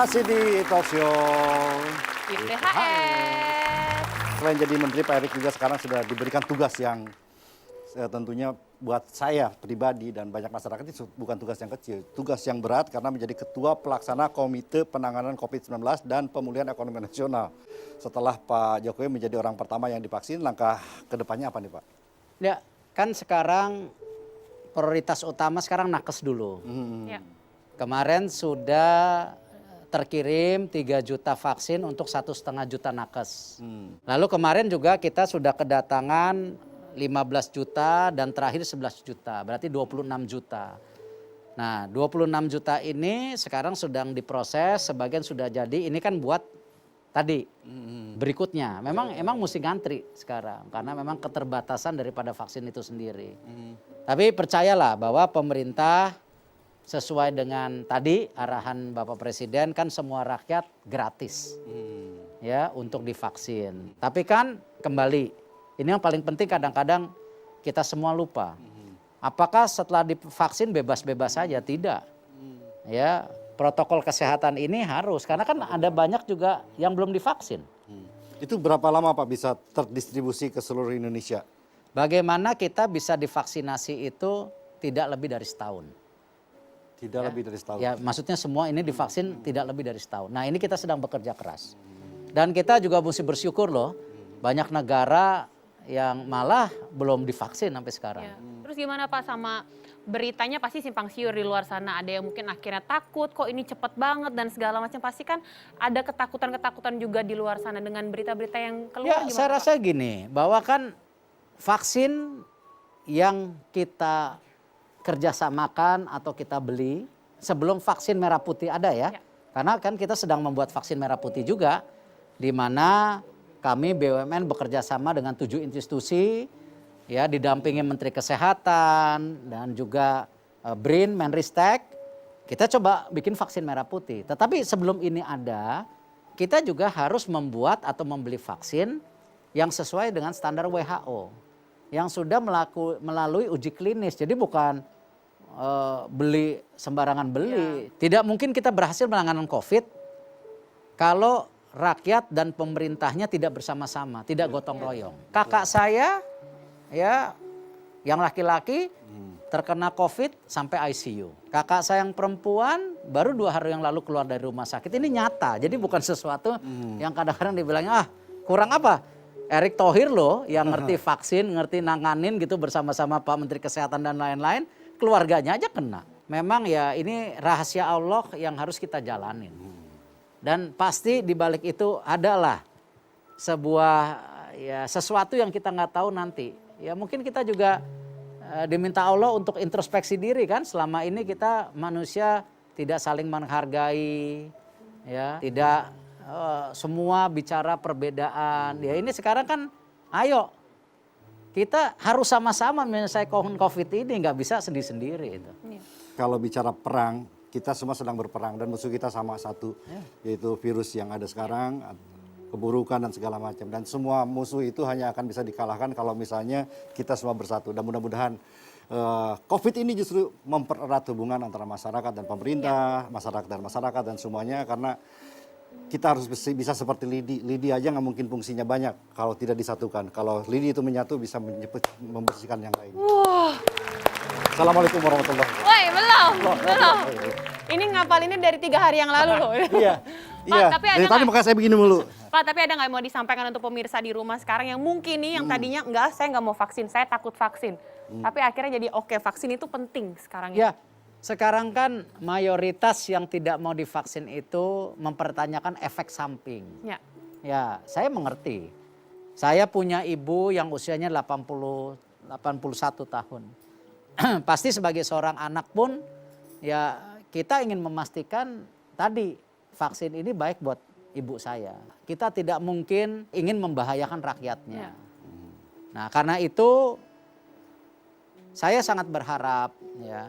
Masih di talk show IPHS. Selain jadi menteri, Pak Erik juga sekarang sudah diberikan tugas yang tentunya buat saya pribadi dan banyak masyarakat itu bukan tugas yang kecil. Tugas yang berat karena menjadi ketua pelaksana Komite Penanganan COVID-19 dan Pemulihan Ekonomi Nasional. Setelah Pak Jokowi menjadi orang pertama yang divaksin, langkah kedepannya apa nih Pak? Ya, kan sekarang prioritas utama sekarang nakes dulu. Ya. Kemarin sudah terkirim 3 juta vaksin untuk 1,5 juta nakes. Lalu kemarin juga kita sudah kedatangan 15 juta dan terakhir 11 juta, berarti 26 juta. Nah 26 juta ini sekarang sedang diproses, sebagian sudah jadi, ini kan buat tadi berikutnya. Emang mesti ngantri sekarang karena memang keterbatasan daripada vaksin itu sendiri. Tapi percayalah bahwa pemerintah sesuai dengan tadi arahan Bapak Presiden kan semua rakyat gratis ya untuk divaksin. Tapi kan kembali ini yang paling penting kadang-kadang kita semua lupa. Apakah setelah divaksin bebas-bebas saja? Tidak. Ya, protokol kesehatan ini harus karena kan ada banyak juga yang belum divaksin. Itu berapa lama Pak bisa terdistribusi ke seluruh Indonesia? Bagaimana kita bisa divaksinasi itu tidak lebih dari setahun. Tidak lebih dari setahun. Ya, maksudnya semua ini divaksin tidak lebih dari setahun. Nah, ini kita sedang bekerja keras. Dan kita juga mesti bersyukur loh, banyak negara yang malah belum divaksin sampai sekarang. Ya. Terus gimana Pak sama beritanya pasti simpang siur di luar sana. Ada yang mungkin akhirnya takut kok ini cepet banget dan segala macam. Pasti kan ada ketakutan-ketakutan juga di luar sana dengan berita-berita yang keluar. Ya, gimana saya Pak? rasa gini, bahwa kan vaksin yang kita kerjasamakan atau kita beli sebelum vaksin merah putih ada ya. Karena kan kita sedang membuat vaksin merah putih juga, di mana kami BUMN bekerja sama dengan 7 institusi, ya didampingi Menteri Kesehatan dan juga BRIN, Menristek. Kita coba bikin vaksin merah putih. Tetapi sebelum ini ada, kita juga harus membuat atau membeli vaksin yang sesuai dengan standar WHO, yang sudah melalui uji klinis. Jadi bukan beli sembarangan beli. Tidak mungkin kita berhasil menangani COVID kalau rakyat dan pemerintahnya tidak bersama-sama, tidak gotong royong. Kakak saya ya yang laki-laki terkena COVID sampai ICU. Kakak saya yang perempuan baru 2 hari yang lalu keluar dari rumah sakit. Ini nyata. Jadi bukan sesuatu yang kadang-kadang dibilangnya kurang apa? Erick Thohir loh yang ngerti vaksin, ngerti nanganin gitu bersama-sama Pak Menteri Kesehatan dan lain-lain. Keluarganya aja kena. Memang ya ini rahasia Allah yang harus kita jalanin. Dan pasti di balik itu adalah sebuah ya sesuatu yang kita nggak tahu nanti. Ya mungkin kita juga diminta Allah untuk introspeksi diri kan. Selama ini kita manusia tidak saling menghargai, ya tidak semua bicara perbedaan. Ya ini sekarang kan ayo. Kita harus sama-sama menyelesaikan COVID ini, nggak bisa sendiri-sendiri itu. Kalau bicara perang, kita semua sedang berperang dan musuh kita sama satu, yaitu virus yang ada sekarang, keburukan dan segala macam. Dan semua musuh itu hanya akan bisa dikalahkan kalau misalnya kita semua bersatu. Dan mudah-mudahan COVID ini justru mempererat hubungan antara masyarakat dan pemerintah, masyarakat dan masyarakat dan semuanya karena kita harus bisa seperti lidi. Lidi aja nggak mungkin fungsinya banyak kalau tidak disatukan. Kalau lidi itu menyatu bisa membersihkan yang lain. Assalamualaikum warahmatullahi wabarakatuh. Woi, belum. Ini ngapalinnya dari 3 hari yang lalu loh. Iya. Pak, Iya. tapi ada Dari tadi nggak- makanya saya begini mulu. Pak, tapi ada nggak yang mau disampaikan untuk pemirsa di rumah sekarang yang mungkin nih yang tadinya enggak, saya nggak mau vaksin, saya takut vaksin. Tapi akhirnya jadi oke, vaksin itu penting sekarang ini. Ya, sekarang kan mayoritas yang tidak mau divaksin itu mempertanyakan efek samping. Ya. Ya, saya mengerti. Saya punya ibu yang usianya 81 tahun. Pasti sebagai seorang anak pun ya kita ingin memastikan tadi vaksin ini baik buat ibu saya. Kita tidak mungkin ingin membahayakan rakyatnya. Nah, karena itu saya sangat berharap ya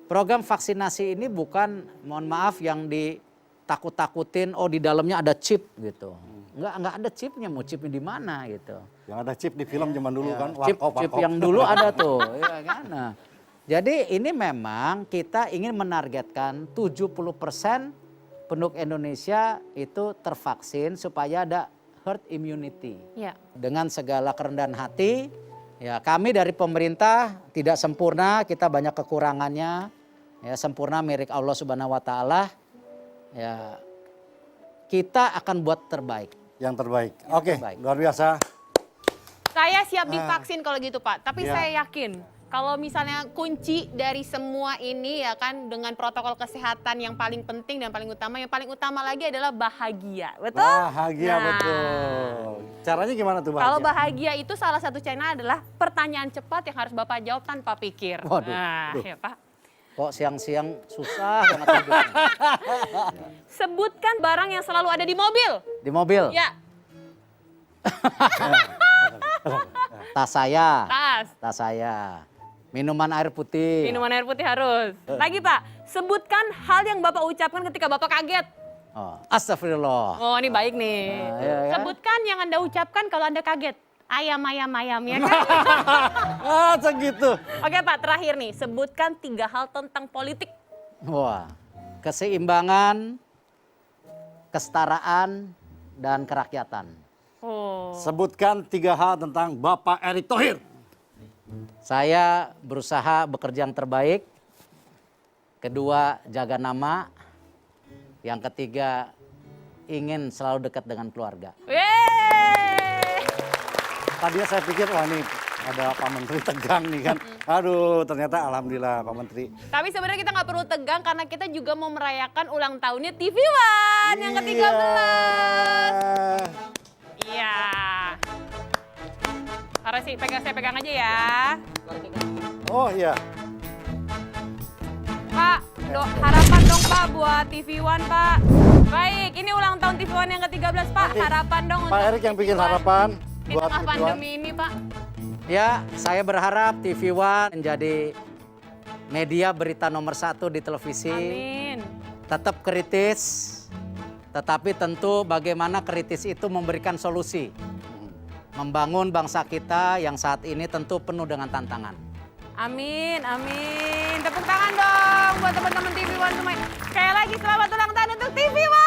program vaksinasi ini bukan mohon maaf yang ditakut-takutin oh di dalamnya ada chip gitu. Enggak ada chipnya, mau chipnya di mana gitu. Yang ada chip di film zaman dulu kan. Chip yang dulu ada tuh. Ya kan? Nah, jadi ini memang kita ingin menargetkan 70% penduduk Indonesia itu tervaksin supaya ada herd immunity. Ya. Dengan segala kerendahan hati, ya kami dari pemerintah tidak sempurna, kita banyak kekurangannya. Ya, sempurna milik Allah Subhanahu wa taala. Ya, kita akan buat terbaik. Yang terbaik. Oke, terbaik. luar biasa. Saya siap divaksin kalau gitu Pak, tapi Ya. saya yakin kalau misalnya kunci dari semua ini ya kan dengan protokol kesehatan yang paling penting dan paling utama lagi adalah bahagia, betul? Bahagia Nah, betul. Caranya gimana tuh bahagia? Kalau bahagia itu salah satu cara adalah pertanyaan cepat yang harus Bapak jawab tanpa pikir. Waduh, Nah, ya Pak. Kok siang-siang susah banget hidupnya. Sebutkan barang yang selalu ada di mobil. Di mobil, Ya, tas saya, tas. minuman air putih. Minuman air putih harus. Lagi Pak, sebutkan hal yang Bapak ucapkan ketika Bapak kaget. Oh, astagfirullah. Oh ini baik nih. Iya, kan? Sebutkan yang Anda ucapkan kalau Anda kaget. Ayam ya kan? Ah, segitu. Oke Pak, terakhir nih. Sebutkan 3 hal tentang politik. Wah, keseimbangan, kesetaraan, dan kerakyatan. Oh. Sebutkan 3 hal tentang Bapak Erick Thohir. Saya berusaha bekerja yang terbaik. Kedua, jaga nama. Yang ketiga, ingin selalu dekat dengan keluarga. Yeay! Tadinya saya pikir, wah ini ada Pak Menteri tegang nih kan. Aduh, ternyata alhamdulillah Pak Menteri. Tapi sebenarnya kita nggak perlu tegang karena kita juga mau merayakan ulang tahunnya TV One yang ke-13. Iya. Harus sih, saya pegang aja ya. Oh iya. Pak, harapan dong Pak buat TV One Pak. Baik, ini ulang tahun TV One yang ke-13 Pak. Nanti Harapan dong Pak untuk Erick yang TV bikin One. harapan Di buat tengah TV One. pandemi ini Pak. Ya, saya berharap TV One menjadi media berita nomor 1 di televisi. Amin. Tetap kritis, tetapi tentu bagaimana kritis itu memberikan solusi. Membangun bangsa kita yang saat ini tentu penuh dengan tantangan. Amin, amin. Tepuk tangan dong buat teman-teman TV One semuanya. Sekali lagi selamat ulang tahun untuk TV One.